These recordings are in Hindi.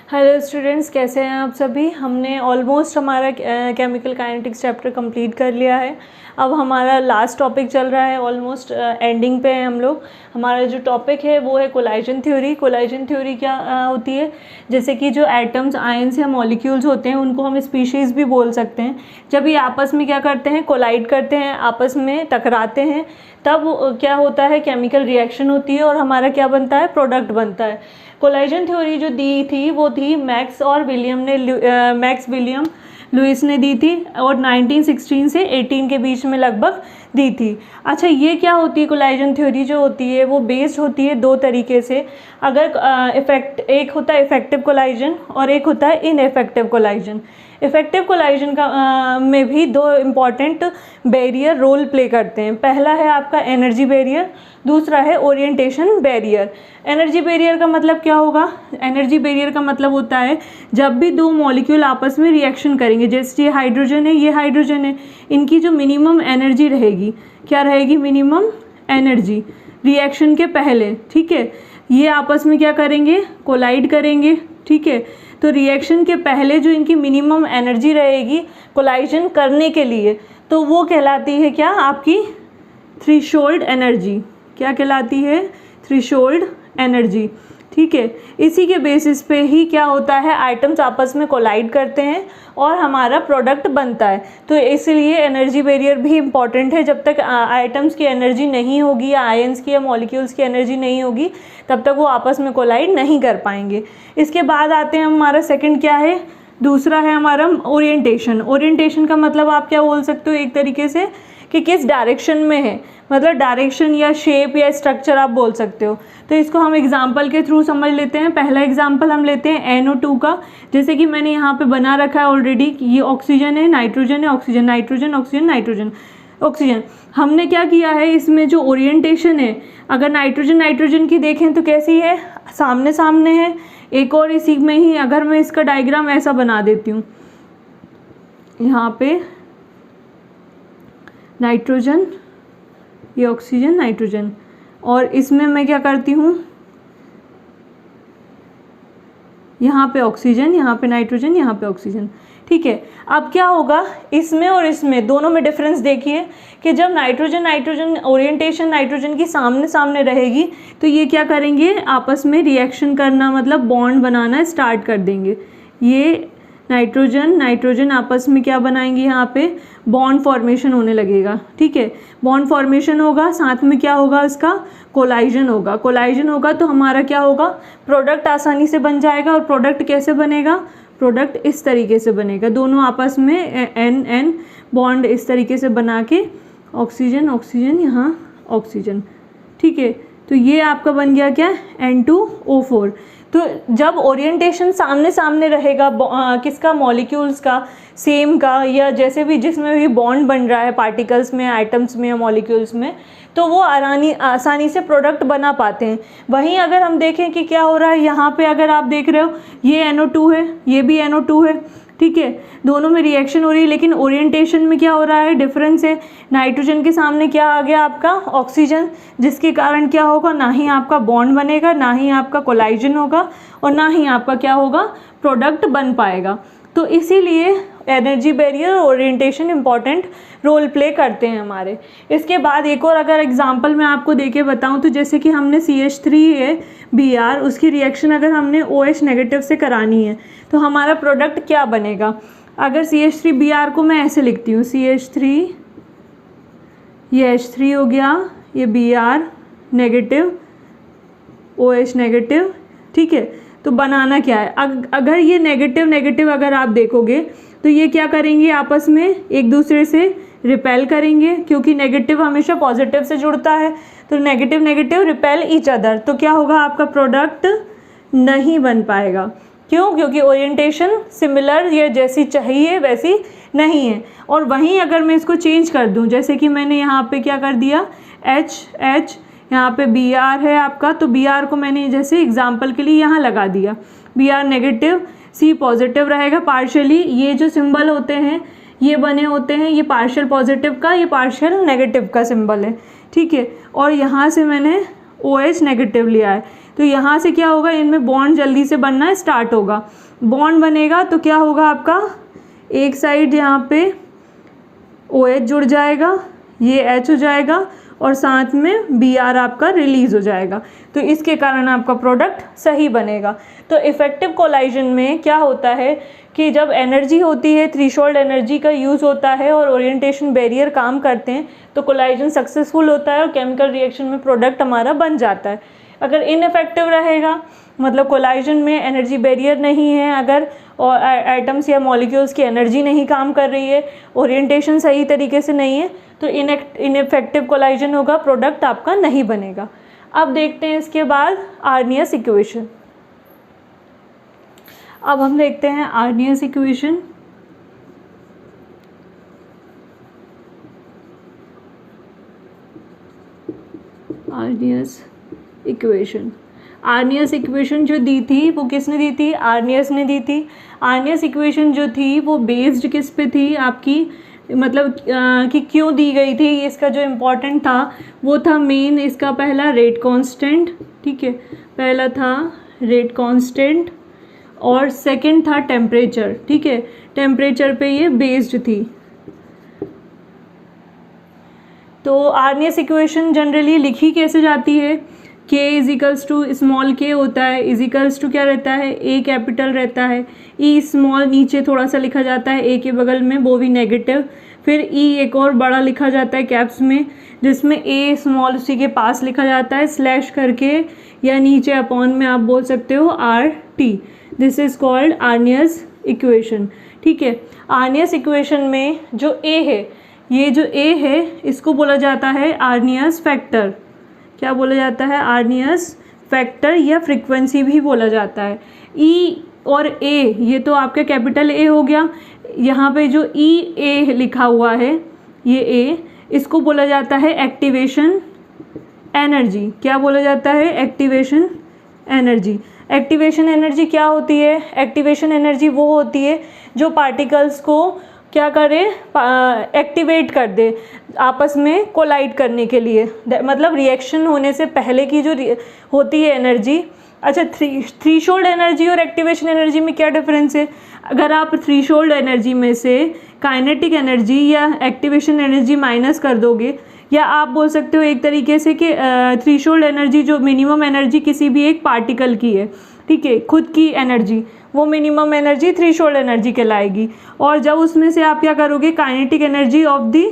हेलो स्टूडेंट्स, कैसे हैं आप सभी। हमने ऑलमोस्ट हमारा केमिकल काइनेटिक्स चैप्टर कंप्लीट कर लिया है। अब हमारा लास्ट टॉपिक चल रहा है, ऑलमोस्ट एंडिंग पे हैं हम लोग। हमारा जो टॉपिक है वो है कोलाइजन थ्योरी। कोलाइजन थ्योरी क्या होती है, जैसे कि जो एटम्स, आयंस या मॉलिक्यूल्स होते हैं उनको हम स्पीशीज़ भी बोल सकते हैं। जब ये आपस में क्या करते हैं, कोलाइड करते हैं, आपस में टकराते हैं, तब क्या होता है, केमिकल रिएक्शन होती है और हमारा क्या बनता है, प्रोडक्ट बनता है। कोलाइजन थ्योरी जो दी थी वो थी मैक्स विलियम लुइस ने दी थी और 1916 से 18 के बीच में लगभग दी थी। अच्छा, ये क्या होती है, कोलाइजन थ्योरी जो होती है वो बेस्ड होती है दो तरीके से। अगर एक होता है इफेक्टिव कोलाइजन और एक होता है इनइफेक्टिव कोलाइजन। इफेक्टिव कोलाइजन में भी दो इम्पॉर्टेंट बैरियर रोल प्ले करते हैं। पहला है आपका एनर्जी बैरियर, दूसरा है ओरिएंटेशन बैरियर। एनर्जी बैरियर का मतलब क्या होगा, एनर्जी बैरियर का मतलब होता है जब भी दो मॉलिक्यूल आपस में रिएक्शन करेंगे, जैसे ये हाइड्रोजन है, ये हाइड्रोजन है, इनकी जो मिनिमम एनर्जी रहेगी, क्या रहेगी, मिनिमम एनर्जी रिएक्शन के पहले, ठीक है। ये आपस में क्या करेंगे, कोलाइड करेंगे, ठीक है। तो रिएक्शन के पहले जो इनकी मिनिमम एनर्जी रहेगी कोलाइजन करने के लिए, तो वो कहलाती है क्या, आपकी थ्रेशोल्ड एनर्जी। क्या कहलाती है, थ्रेशोल्ड एनर्जी, ठीक है। इसी के बेसिस पे ही क्या होता है, आइटम्स आपस में कोलाइड करते हैं और हमारा प्रोडक्ट बनता है। तो इसलिए एनर्जी बैरियर भी इम्पॉर्टेंट है। जब तक आइटम्स की एनर्जी नहीं होगी या आयंस की या मॉलिक्यूल्स की एनर्जी नहीं होगी, तब तक वो आपस में कोलाइड नहीं कर पाएंगे। इसके बाद आते हैं हमारा सेकंड क्या है, दूसरा है हमारा ओरिएंटेशन। ओरिएंटेशन का मतलब आप क्या बोल सकते हो एक तरीके से, कि किस डायरेक्शन में है, मतलब डायरेक्शन या शेप या स्ट्रक्चर आप बोल सकते हो। तो इसको हम एग्जांपल के थ्रू समझ लेते हैं। पहला एग्जांपल हम लेते हैं NO2 का। जैसे कि मैंने यहाँ पे बना रखा है ऑलरेडी, ये ऑक्सीजन है, नाइट्रोजन है, oxygen, nitrogen, oxygen, nitrogen, oxygen. हमने क्या किया है, इसमें जो ओरिएंटेशन है, अगर नाइट्रोजन की देखें तो कैसी है, सामने सामने है। एक और इसी में ही अगर मैं इसका डायग्राम ऐसा बना देती हूँ, यहाँ पे नाइट्रोजन, ये ऑक्सीजन, नाइट्रोजन, और इसमें मैं क्या करती हूँ, यहाँ पे ऑक्सीजन, यहाँ पे नाइट्रोजन, यहाँ पे ऑक्सीजन, ठीक है। अब क्या होगा, इसमें और इसमें दोनों में डिफरेंस देखिए कि जब नाइट्रोजन ओरिएंटेशन नाइट्रोजन की सामने सामने रहेगी, तो ये क्या करेंगे, आपस में रिएक्शन करना, मतलब बॉन्ड बनाना स्टार्ट कर देंगे। ये नाइट्रोजन आपस में क्या बनाएंगे, यहाँ पे बॉन्ड फॉर्मेशन होने लगेगा, ठीक है। बॉन्ड फॉर्मेशन होगा, साथ में क्या होगा, इसका कोलाइजन होगा। कोलाइजन होगा तो हमारा क्या होगा, प्रोडक्ट आसानी से बन जाएगा। और प्रोडक्ट कैसे बनेगा, प्रोडक्ट इस तरीके से बनेगा, दोनों आपस में एन बॉन्ड इस तरीके से बना के, ऑक्सीजन ऑक्सीजन, यहाँ ऑक्सीजन, ठीक है। तो ये आपका बन गया क्या, N2O4। तो जब ओरिएंटेशन सामने सामने रहेगा, किसका, मॉलिक्यूल्स का, सेम का, या जैसे भी जिसमें भी बॉन्ड बन रहा है पार्टिकल्स में, आइटम्स में या मॉलिक्यूल्स में, तो वो आसानी से प्रोडक्ट बना पाते हैं। वहीं अगर हम देखें कि क्या हो रहा है, यहाँ पे अगर आप देख रहे हो, ये NO2 है, ये भी NO2 है, ठीक है। दोनों में रिएक्शन हो रही है, लेकिन ओरिएंटेशन में क्या हो रहा है, डिफरेंस है। नाइट्रोजन के सामने क्या आ गया, आपका ऑक्सीजन, जिसके कारण क्या होगा, ना ही आपका बॉन्ड बनेगा, ना ही आपका कोलाइजन होगा, और ना ही आपका क्या होगा, प्रोडक्ट बन पाएगा। तो इसीलिए एनर्जी बैरियर और ओरिएंटेशन इंपॉर्टेंट रोल प्ले करते हैं हमारे। इसके बाद एक और अगर एग्जांपल मैं आपको देके बताऊं, तो जैसे कि हमने CH3 है Br, उसकी रिएक्शन अगर हमने OH नेगेटिव से करानी है, तो हमारा प्रोडक्ट क्या बनेगा। अगर CH3 Br को मैं ऐसे लिखती हूँ, CH3, ये H3 हो गया, ये Br नेगेटिव, OH नेगेटिव, ठीक है। तो बनाना क्या है, अगर ये नेगेटिव अगर आप देखोगे, तो ये क्या करेंगे, आपस में एक दूसरे से रिपेल करेंगे, क्योंकि नेगेटिव हमेशा पॉजिटिव से जुड़ता है। तो नेगेटिव रिपेल ईच अदर, तो क्या होगा, आपका प्रोडक्ट नहीं बन पाएगा। क्यों, क्योंकि ओरिएंटेशन सिमिलर या जैसी चाहिए वैसी नहीं है। और वहीं अगर मैं इसको चेंज कर दूं, जैसे कि मैंने यहाँ पे क्या कर दिया, H, यहाँ पे Br है आपका, तो Br को मैंने जैसे एग्जाम्पल के लिए यहाँ लगा दिया, Br नेगेटिव, C पॉजिटिव रहेगा पार्शियली। ये जो सिंबल होते हैं ये बने होते हैं, ये पार्शियल पॉजिटिव का, ये पार्शियल नेगेटिव का सिंबल है, ठीक है। और यहाँ से मैंने OH नेगेटिव लिया है, तो यहाँ से क्या होगा, इनमें बॉन्ड जल्दी से बनना स्टार्ट होगा। बॉन्ड बनेगा तो क्या होगा आपका, एक साइड यहाँ पे OH जुड़ जाएगा, ये H हो जाएगा और साथ में Br आपका रिलीज हो जाएगा, तो इसके कारण आपका प्रोडक्ट सही बनेगा। तो इफ़ेक्टिव कोलाइजन में क्या होता है कि जब एनर्जी होती है, थ्रेशोल्ड एनर्जी का यूज़ होता है और ओरिएंटेशन बैरियर काम करते हैं, तो कोलाइजन सक्सेसफुल होता है और केमिकल रिएक्शन में प्रोडक्ट हमारा बन जाता है। अगर इनइफेक्टिव रहेगा, मतलब कोलाइजन में एनर्जी बैरियर नहीं है, अगर और एटम्स या मॉलिक्यूल्स की एनर्जी नहीं काम कर रही है, ओरिएंटेशन सही तरीके से नहीं है, तो इनइफेक्टिव कोलाइजन होगा, प्रोडक्ट आपका नहीं बनेगा। अब देखते हैं इसके बाद आर्नियस इक्वेशन। अब हम देखते हैं आर्नियस इक्वेशन। आर्नियस इक्वेशन जो दी थी वो किसने दी थी, आर्नियस ने दी थी। आर्नियस इक्वेशन जो थी वो बेस्ड किस पे थी आपकी, मतलब कि क्यों दी गई थी, इसका जो इम्पोर्टेंट था वो था मेन इसका पहला रेट कांस्टेंट, ठीक है, पहला था रेट कांस्टेंट और सेकंड था टेम्परेचर, ठीक है, टेम्परेचर पे ये बेस्ड थी। तो आर्नियस इक्वेशन जनरली लिखी कैसे जाती है, k is equals to small k होता है, इजिकल्स टू क्या रहता है, a कैपिटल रहता है, e स्मॉल नीचे थोड़ा सा लिखा जाता है a के बगल में, वो भी नेगेटिव, फिर e एक और बड़ा लिखा जाता है कैप्स में, जिसमें a स्मॉल उसी के पास लिखा जाता है स्लैश करके, या नीचे अपॉन में आप बोल सकते हो RT। This is called Arrhenius equation, ठीक है। आर्नियस इक्वेशन में जो a है, ये जो a है इसको बोला जाता है आर्नियस फैक्टर। क्या बोला जाता है, आर्नियस फैक्टर या फ्रीक्वेंसी भी बोला जाता है। E और A ये तो आपका कैपिटल A हो गया, यहाँ पे जो EA लिखा हुआ है ये A, इसको बोला जाता है एक्टिवेशन एनर्जी। क्या बोला जाता है, एक्टिवेशन एनर्जी। एक्टिवेशन एनर्जी क्या होती है, एक्टिवेशन एनर्जी वो होती है जो पार्टिकल्स को क्या करे, एक्टिवेट कर दे आपस में कोलाइड करने के लिए, मतलब रिएक्शन होने से पहले की जो होती है एनर्जी। अच्छा, थ्रेशोल्ड एनर्जी और एक्टिवेशन एनर्जी में क्या डिफरेंस है, अगर आप थ्रेशोल्ड एनर्जी में से काइनेटिक एनर्जी या एक्टिवेशन एनर्जी माइनस कर दोगे, या आप बोल सकते हो एक तरीके से कि थ्रेशोल्ड एनर्जी जो मिनिमम एनर्जी किसी भी एक पार्टिकल की है, ठीक है, खुद की एनर्जी, वो मिनिमम एनर्जी थ्रेशोल्ड एनर्जी कहलाएगी। और जब उसमें से आप क्या करोगे, kinetic energy of the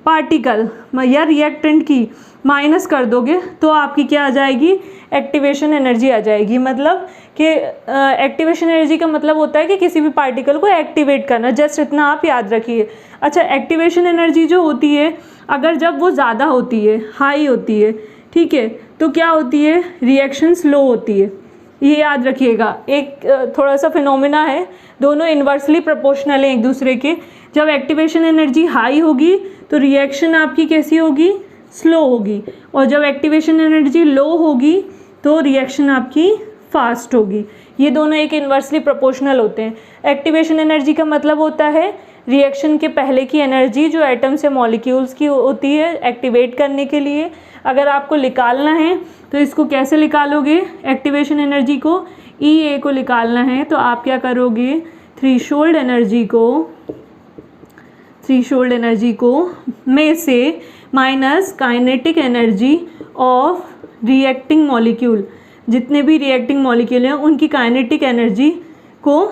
particle या रिएक्टेंट की माइनस कर दोगे, तो आपकी क्या आ जाएगी, एक्टिवेशन एनर्जी आ जाएगी। मतलब कि एक्टिवेशन एनर्जी का मतलब होता है कि किसी भी पार्टिकल को एक्टिवेट करना, जस्ट इतना आप याद रखिए। अच्छा, एक्टिवेशन एनर्जी जो होती है, अगर जब वो ज़्यादा होती है, हाई होती है, ठीक है, तो क्या होती है, रिएक्शन स्लो होती है। ये याद रखिएगा, एक थोड़ा सा फिनोमिना है, दोनों इन्वर्सली प्रोपोर्शनल हैं एक दूसरे के। जब एक्टिवेशन एनर्जी हाई होगी तो रिएक्शन आपकी कैसी होगी, स्लो होगी, और जब एक्टिवेशन एनर्जी लो होगी तो रिएक्शन आपकी फास्ट होगी। ये दोनों एक इन्वर्सली प्रोपोर्शनल होते हैं। एक्टिवेशन एनर्जी का मतलब होता है रिएक्शन के पहले की एनर्जी जो एटम से मॉलिक्यूल्स की होती है एक्टिवेट करने के लिए। अगर आपको निकालना है तो इसको कैसे निकालोगे, एक्टिवेशन एनर्जी को, EA को निकालना है तो आप क्या करोगे, थ्रेशोल्ड एनर्जी को में से minus kinetic energy of reacting molecule, जितने भी रिएक्टिंग मॉलिक्यूल हैं उनकी काइनेटिक एनर्जी को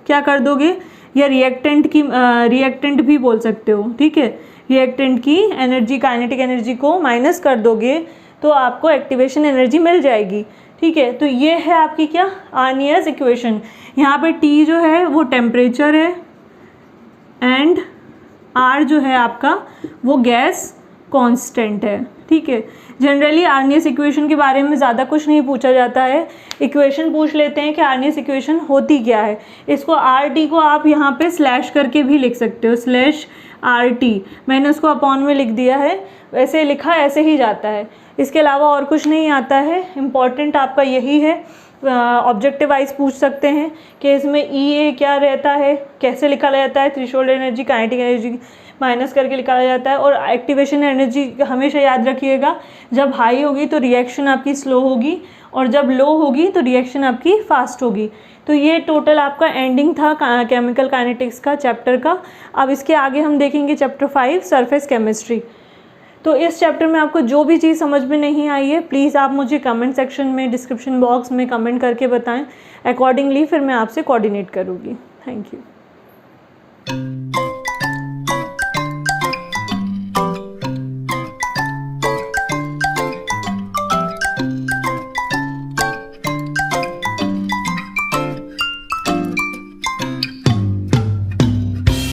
क्या कर दोगे, या रिएक्टेंट भी बोल सकते हो, ठीक है, रिएक्टेंट की एनर्जी, काइनेटिक एनर्जी को माइनस कर दोगे तो आपको एक्टिवेशन एनर्जी मिल जाएगी, ठीक है। तो ये है आपकी क्या, आर्नियस इक्वेशन। यहाँ पे T जो है वो टेम्परेचर है एंड R जो है आपका वो गैस कांस्टेंट है, ठीक है। जनरली आर्नियस इक्वेशन के बारे में ज़्यादा कुछ नहीं पूछा जाता है, इक्वेशन पूछ लेते हैं कि आर्नियस इक्वेशन होती क्या है। इसको RT को आप यहाँ पे स्लैश करके भी लिख सकते हो, स्लैश RT, मैंने उसको अपॉन में लिख दिया है, वैसे लिखा ऐसे ही जाता है, इसके अलावा और कुछ नहीं आता है। इम्पॉर्टेंट आपका यही है, ऑब्जेक्टिव वाइज पूछ सकते हैं कि इसमें EA क्या रहता है, कैसे लिखा जाता है, threshold energy, kinetic energy minus करके निकाला जाता है। और एक्टिवेशन एनर्जी हमेशा याद रखिएगा, जब हाई होगी तो रिएक्शन आपकी स्लो होगी और जब लो होगी तो रिएक्शन आपकी फास्ट होगी। तो ये टोटल आपका एंडिंग था केमिकल काइनेटिक्स का चैप्टर का। अब इसके आगे हम देखेंगे चैप्टर 5 सरफेस केमिस्ट्री। तो इस चैप्टर में आपको जो भी चीज़ समझ में नहीं आई है प्लीज़ आप मुझे कमेंट सेक्शन में, डिस्क्रिप्शन बॉक्स में कमेंट करके बताएं। अकॉर्डिंगली फिर मैं आपसे कोऑर्डिनेट करूँगी। Thank you.